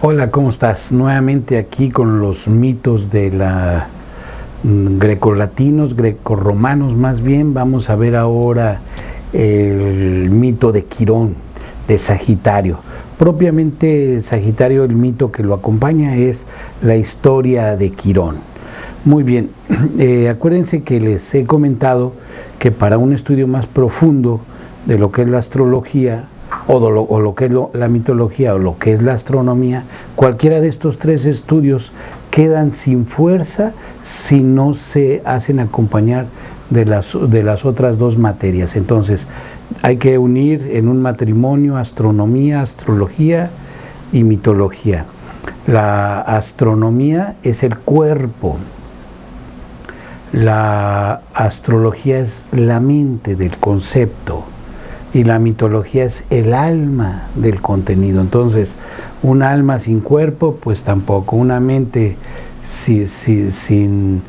Hola, ¿cómo estás? Nuevamente aquí con los mitos de la grecolatinos, grecorromanos más bien. Vamos a ver ahora el mito de Quirón, de Sagitario. Propiamente Sagitario, el mito que lo acompaña es la historia de Quirón. Muy bien, acuérdense que les he comentado que para un estudio más profundo de lo que es la astrología, o lo que es la mitología o lo que es la astronomía, cualquiera de estos tres estudios quedan sin fuerza si no se hacen acompañar de las otras dos materias. Entonces hay que unir en un matrimonio astronomía, astrología y mitología. La astronomía es el cuerpo, la astrología es la mente del concepto, y la mitología es el alma del contenido. Entonces, un alma sin cuerpo, pues tampoco, una mente sin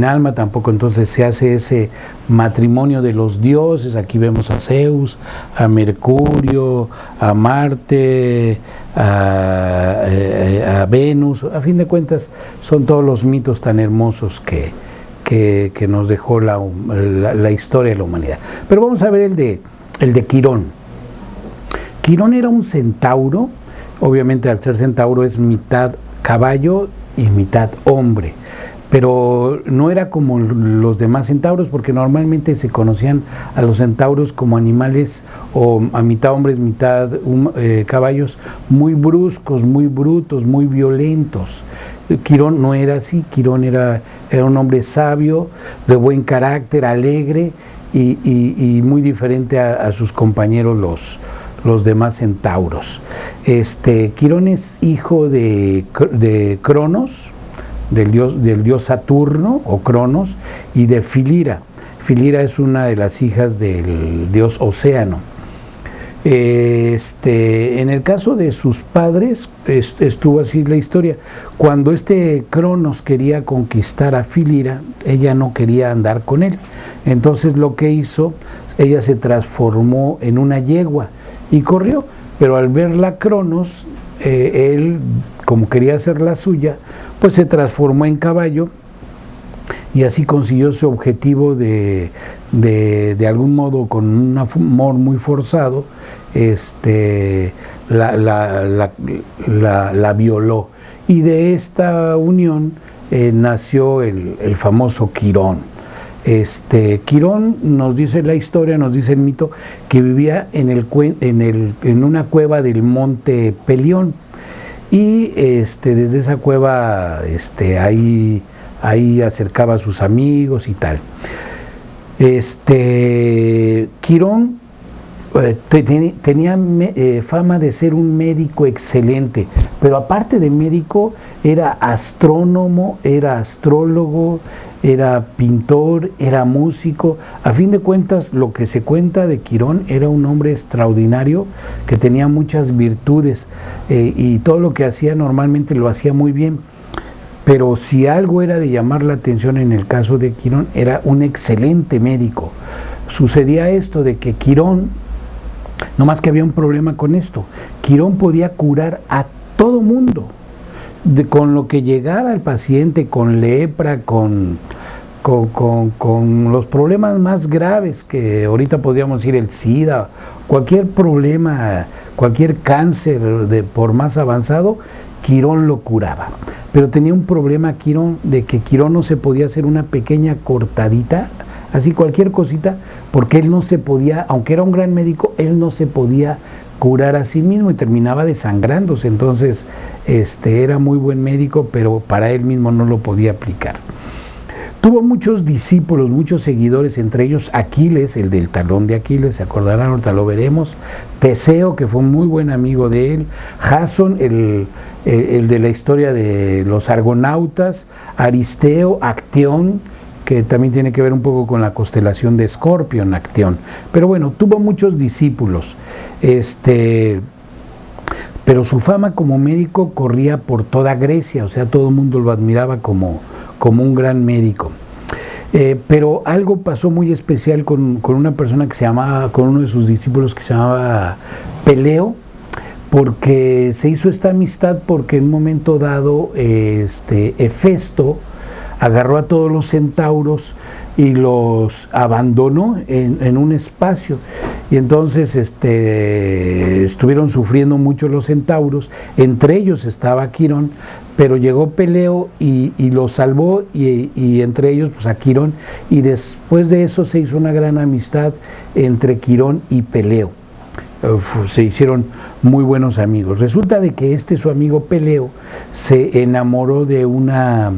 alma tampoco. Entonces se hace ese matrimonio de los dioses. Aquí vemos a Zeus, a Mercurio, a Marte, a Venus. A fin de cuentas, son todos los mitos tan hermosos que nos dejó la historia de la humanidad. Pero vamos a ver el de Quirón. Quirón era un centauro, obviamente al ser centauro es mitad caballo y mitad hombre, pero no era como los demás centauros, porque normalmente se conocían a los centauros como animales o a mitad hombres, mitad caballos, muy bruscos, muy brutos, muy violentos. Quirón no era así. Quirón era un hombre sabio, de buen carácter, alegre, y muy diferente a sus compañeros los demás centauros. Quirón es hijo de Cronos, del dios Saturno o Cronos, y de Filira. Filira es una de las hijas del dios Océano. En el caso de sus padres estuvo así la historia. Cuando Cronos quería conquistar a Filira, ella no quería andar con él. Entonces lo que hizo, ella se transformó en una yegua y corrió, pero al verla Cronos, él, como quería hacer la suya, pues se transformó en caballo y así consiguió su objetivo de algún modo, con un amor muy forzado, la violó. Y de esta unión nació el famoso Quirón. Quirón, nos dice la historia, nos dice el mito, que vivía en una cueva del monte Pelión, y desde esa cueva ahí acercaba a sus amigos y tal. Quirón tenía fama de ser un médico excelente, pero aparte de médico era astrónomo, era astrólogo, era pintor, era músico. A fin de cuentas, lo que se cuenta de Quirón, era un hombre extraordinario que tenía muchas virtudes, y todo lo que hacía normalmente lo hacía muy bien. Pero si algo era de llamar la atención en el caso de Quirón, era un excelente médico. Sucedía esto de que Quirón, no más que había un problema con esto, Quirón podía curar a todo mundo, con lo que llegara el paciente, con lepra, con los problemas más graves, que ahorita podríamos decir el SIDA, cualquier problema, cualquier cáncer por más avanzado, Quirón lo curaba. Pero tenía un problema Quirón, de que Quirón no se podía hacer una pequeña cortadita, así cualquier cosita, porque él no se podía, aunque era un gran médico, él no se podía curar a sí mismo y terminaba desangrándose. Entonces era muy buen médico, pero para él mismo no lo podía aplicar. Tuvo muchos discípulos, muchos seguidores, entre ellos Aquiles, el del talón de Aquiles, se acordarán, ahorita lo veremos. Teseo, que fue un muy buen amigo de él. Jasón, el de la historia de los argonautas. Aristeo, Acteón, que también tiene que ver un poco con la constelación de Escorpión, Acteón. Pero bueno, tuvo muchos discípulos. Pero su fama como médico corría por toda Grecia, o sea, todo el mundo lo admiraba como un gran médico. Pero algo pasó muy especial con una persona que se llamaba, con uno de sus discípulos que se llamaba Peleo. porque se hizo esta amistad porque en un momento dado Hefesto agarró a todos los centauros y los abandonó en un espacio, y entonces estuvieron sufriendo mucho los centauros, entre ellos estaba Quirón, pero llegó Peleo y lo salvó, y entre ellos pues a Quirón, y después de eso se hizo una gran amistad entre Quirón y Peleo. Se hicieron muy buenos amigos. Resulta de que su amigo Peleo se enamoró de una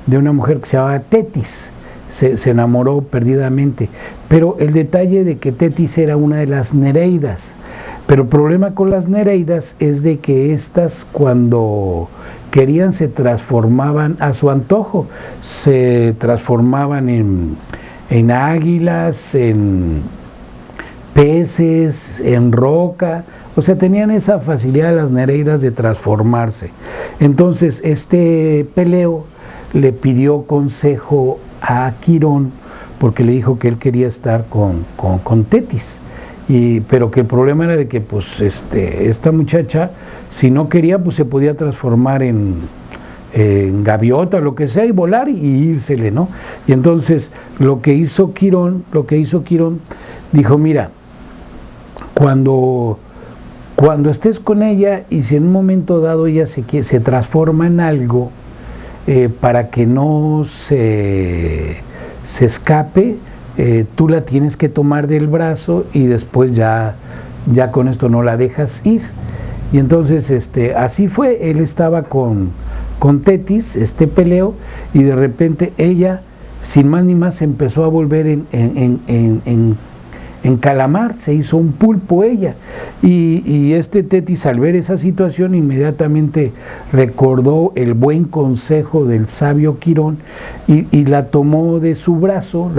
mujer que se llamaba Tetis. Se enamoró perdidamente, pero el detalle de que Tetis era una de las Nereidas, pero el problema con las Nereidas es de que estas, cuando querían, se transformaban a su antojo, se transformaban en águilas, en peces, en roca, o sea, tenían esa facilidad las Nereidas de transformarse. Entonces Peleo le pidió consejo a Quirón, porque le dijo que él quería estar con Tetis, pero que el problema era de que pues esta muchacha, si no quería, pues se podía transformar en gaviota o lo que sea, y volar y írsele, ¿no? Y entonces lo que hizo Quirón, dijo: mira, cuando estés con ella, y si en un momento dado ella se transforma en algo, para que no se escape, tú la tienes que tomar del brazo, y después ya con esto no la dejas ir. Y entonces así fue. Él estaba con Tetis, Peleo, y de repente ella, sin más ni más, se empezó a volver en calamar, se hizo un pulpo ella, y Tetis, al ver esa situación, inmediatamente recordó el buen consejo del sabio Quirón, y la tomó de su brazo,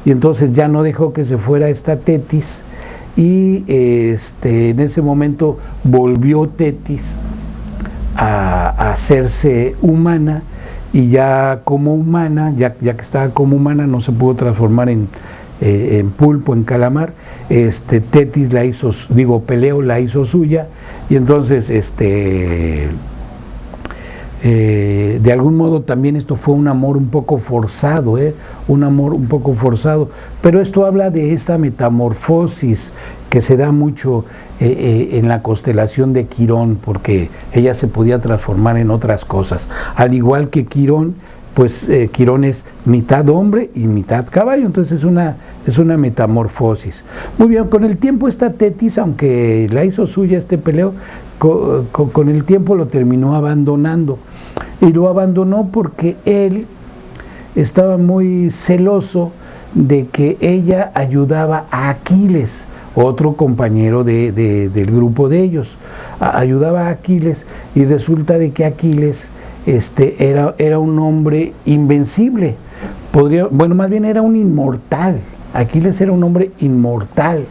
y entonces ya no dejó que se fuera esta Tetis, y en ese momento volvió Tetis a hacerse humana, y ya como humana, ya que estaba como humana, no se pudo transformar en pulpo, en calamar. Tetis Peleo la hizo suya, y entonces de algún modo también esto fue un amor un poco forzado, pero esto habla de esta metamorfosis que se da mucho en la constelación de Quirón, porque ella se podía transformar en otras cosas, al igual que Quirón. Pues Quirón es mitad hombre y mitad caballo, entonces es una metamorfosis. Muy bien, con el tiempo esta Tetis, aunque la hizo suya Peleo, con el tiempo lo terminó abandonando, y lo abandonó porque él estaba muy celoso de que ella ayudaba a Aquiles, otro compañero del grupo de ellos. Ayudaba a Aquiles, y resulta de que Aquiles era un hombre invencible, más bien era un inmortal. Aquiles era un hombre inmortal,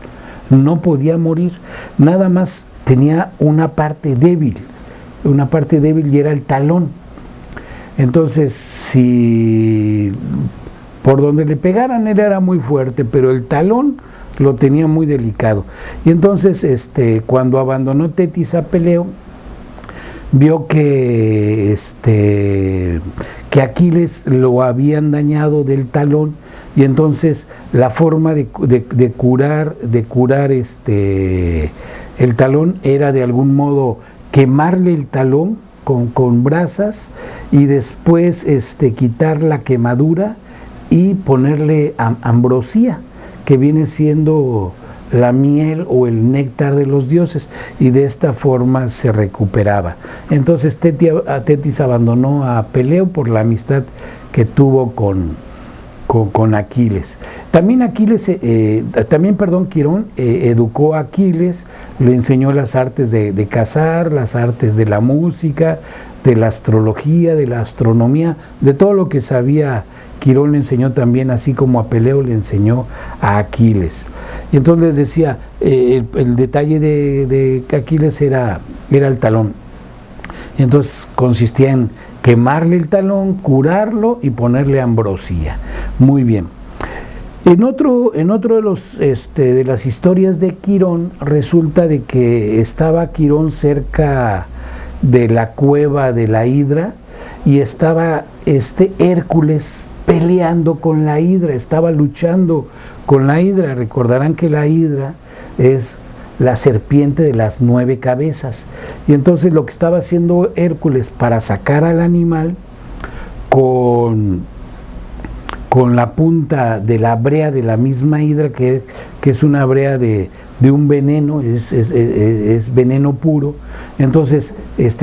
no podía morir, nada más tenía una parte débil, y era el talón. Entonces, si por donde le pegaran él era muy fuerte, pero el talón lo tenía muy delicado. Y entonces cuando abandonó Tetis a Peleo, vio que Aquiles lo habían dañado del talón, y entonces la forma de curar el talón era de algún modo quemarle el talón con brasas, y después quitar la quemadura y ponerle ambrosía, que viene siendo la miel o el néctar de los dioses, y de esta forma se recuperaba. Entonces Tetis abandonó a Peleo por la amistad que tuvo con Aquiles. También Quirón educó a Aquiles, le enseñó las artes de cazar, las artes de la música, de la astrología, de la astronomía, de todo lo que sabía. Quirón le enseñó también, así como a Peleo le enseñó a Aquiles. Y entonces les decía, el detalle de Aquiles era el talón. Y entonces consistía en quemarle el talón, curarlo y ponerle ambrosía. Muy bien. En otro de los de las historias de Quirón, resulta de que estaba Quirón cerca de la cueva de la Hidra y estaba Hércules peleando con la Hidra, estaba luchando con la Hidra. Recordarán que la Hidra es la serpiente de las 9 cabezas. Y entonces lo que estaba haciendo Hércules para sacar al animal con la punta de la brea de la misma hidra, que es una brea de un veneno, es veneno puro. Entonces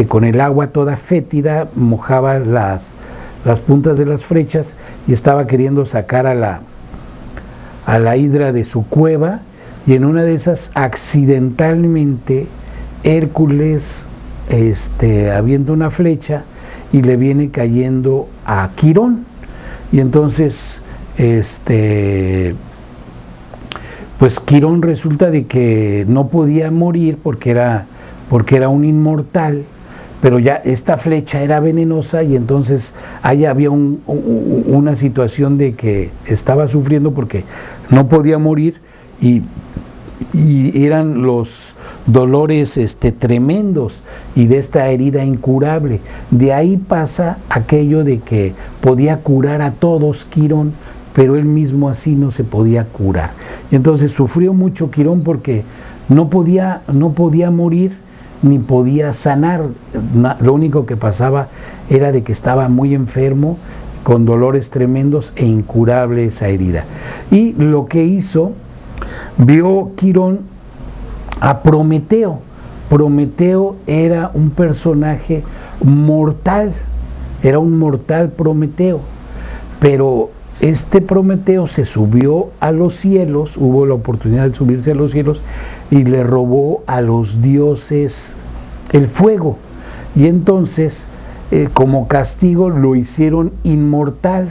con el agua toda fétida mojaba las puntas de las flechas y estaba queriendo sacar a la hidra de su cueva, y en una de esas accidentalmente Hércules avienta una flecha y le viene cayendo a Quirón. Y entonces pues Quirón resulta de que no podía morir porque era un inmortal, pero ya esta flecha era venenosa, y entonces ahí había una situación de que estaba sufriendo porque no podía morir, y eran los dolores tremendos y de esta herida incurable. De ahí pasa aquello de que podía curar a todos Quirón, pero él mismo así no se podía curar. Y entonces sufrió mucho Quirón porque no podía morir ni podía sanar. Lo único que pasaba era de que estaba muy enfermo, con dolores tremendos e incurable esa herida. Y lo que hizo, vio Quirón a Prometeo. Prometeo era un personaje mortal, era un mortal Prometeo, pero Prometeo se subió a los cielos, hubo la oportunidad de subirse a los cielos, y le robó a los dioses el fuego, y entonces como castigo lo hicieron inmortal,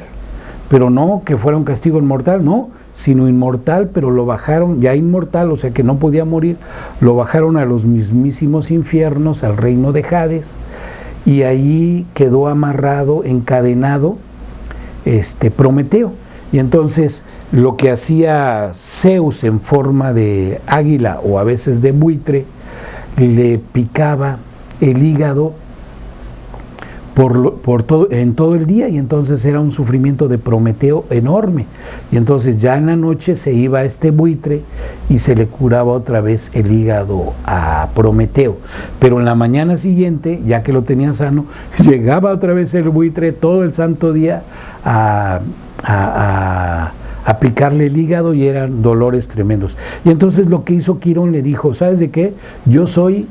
pero no que fuera un castigo inmortal, no, sino inmortal, pero lo bajaron, ya inmortal, o sea que no podía morir, lo bajaron a los mismísimos infiernos, al reino de Hades, y allí quedó amarrado, encadenado, Prometeo. Y entonces lo que hacía Zeus en forma de águila o a veces de buitre, le picaba el hígado en todo el día, y entonces era un sufrimiento de Prometeo enorme. Y entonces ya en la noche se iba este buitre y se le curaba otra vez el hígado a Prometeo, pero en la mañana siguiente, ya que lo tenía sano, llegaba otra vez el buitre todo el santo día a picarle el hígado, y eran dolores tremendos. Y entonces lo que hizo Quirón, le dijo: ¿sabes de qué? Yo soy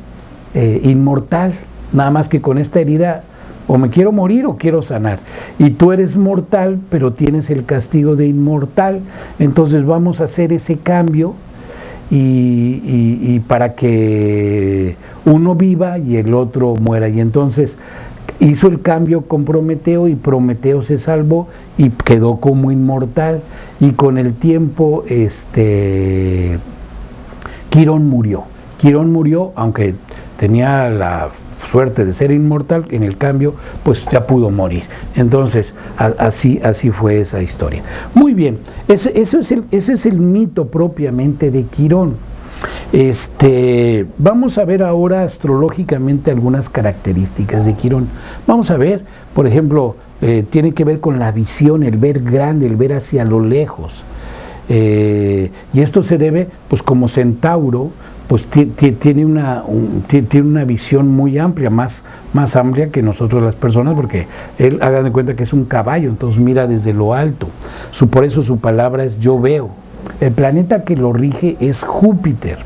inmortal, nada más que con esta herida o me quiero morir o quiero sanar, y tú eres mortal pero tienes el castigo de inmortal, entonces vamos a hacer ese cambio, y para que uno viva y el otro muera. Y entonces hizo el cambio con Prometeo, y Prometeo se salvó y quedó como inmortal, y con el tiempo Quirón murió, aunque tenía la suerte de ser inmortal, en el cambio pues ya pudo morir. Entonces así fue esa historia. Muy bien, ese es el mito propiamente de Quirón. Vamos a ver ahora astrológicamente algunas características de Quirón. Vamos a ver, por ejemplo, tiene que ver con la visión, el ver grande, el ver hacia lo lejos. Y esto se debe, pues como Centauro, pues tiene una visión muy amplia, más amplia que nosotros las personas, porque él, hagan de cuenta que es un caballo, entonces mira desde lo alto. Por eso su palabra es yo veo. El planeta que lo rige es Júpiter.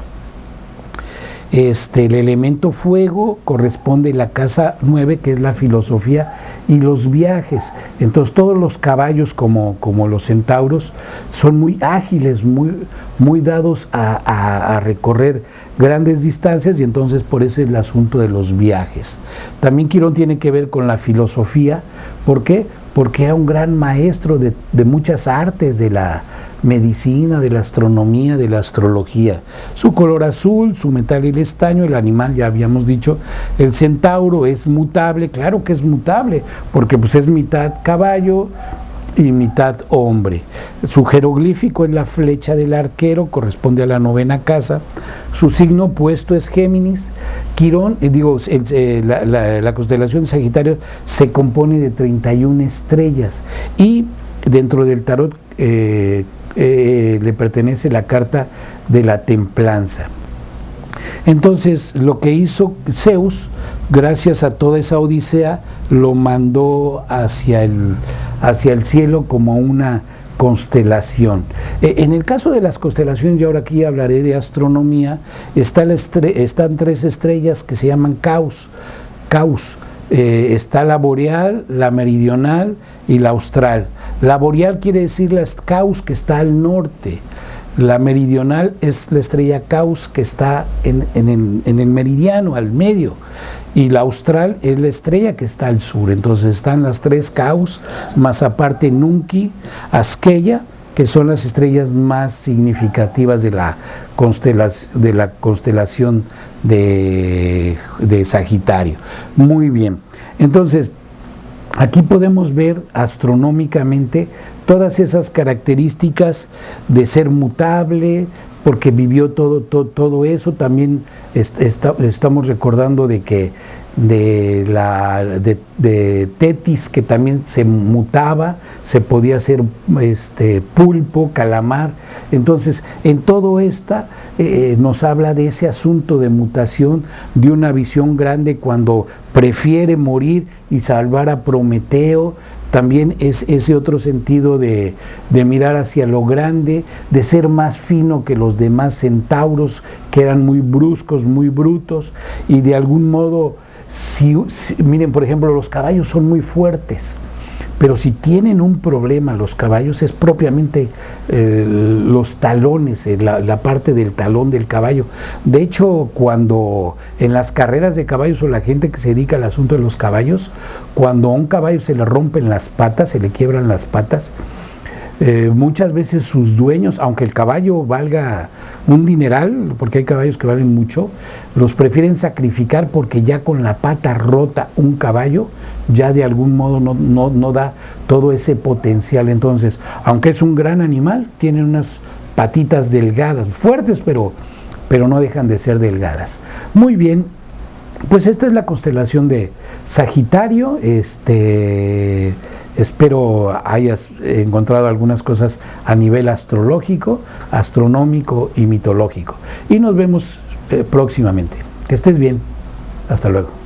El elemento fuego corresponde a la casa 9, que es la filosofía y los viajes. Entonces todos los caballos, como los centauros, son muy ágiles, muy dados a recorrer grandes distancias, y entonces por eso el asunto de los viajes. También Quirón tiene que ver con la filosofía. ¿Por qué? Porque era un gran maestro de muchas artes, de la medicina, de la astronomía, de la astrología. Su color azul, su metal el estaño, el animal ya habíamos dicho, el centauro es mutable, claro que es mutable, porque pues es mitad caballo, y mitad hombre. Su jeroglífico es la flecha del arquero, corresponde a la 9ª casa. Su signo opuesto es Géminis. Quirón, la constelación de Sagitario se compone de 31 estrellas y dentro del tarot le pertenece la carta de la templanza. Entonces, lo que hizo Zeus, gracias a toda esa odisea, lo mandó hacia el cielo como una constelación. En el caso de las constelaciones, yo ahora aquí hablaré de astronomía, están 3 estrellas que se llaman Caus. Está la boreal, la meridional y la austral. La boreal quiere decir la Caus, que está al norte. La meridional es la estrella Caus, que está en el meridiano, al medio, y la austral es la estrella que está al sur. Entonces están las 3 Caus, más aparte Nunki, Asqueia, que son las estrellas más significativas de la constelación de Sagitario. Muy bien, entonces aquí podemos ver astronómicamente todas esas características de ser mutable, porque vivió todo eso. También estamos recordando de Tetis, que también se mutaba, se podía hacer pulpo, calamar. Entonces, en todo esto nos habla de ese asunto de mutación, de una visión grande cuando prefiere morir y salvar a Prometeo. También es ese otro sentido de mirar hacia lo grande, de ser más fino que los demás centauros, que eran muy bruscos, muy brutos, y de algún modo, miren, por ejemplo, los caballos son muy fuertes, pero si tienen un problema los caballos es propiamente los talones, la parte del talón del caballo. De hecho, cuando en las carreras de caballos o la gente que se dedica al asunto de los caballos, cuando a un caballo se le rompen las patas, se le quiebran las patas, muchas veces sus dueños, aunque el caballo valga un dineral, porque hay caballos que valen mucho, los prefieren sacrificar porque ya con la pata rota un caballo ya de algún modo no da todo ese potencial. Entonces, aunque es un gran animal, tiene unas patitas delgadas, fuertes, pero no dejan de ser delgadas. Muy bien, pues esta es la constelación de Sagitario. Espero hayas encontrado algunas cosas a nivel astrológico, astronómico y mitológico. Y nos vemos próximamente. Que estés bien. Hasta luego.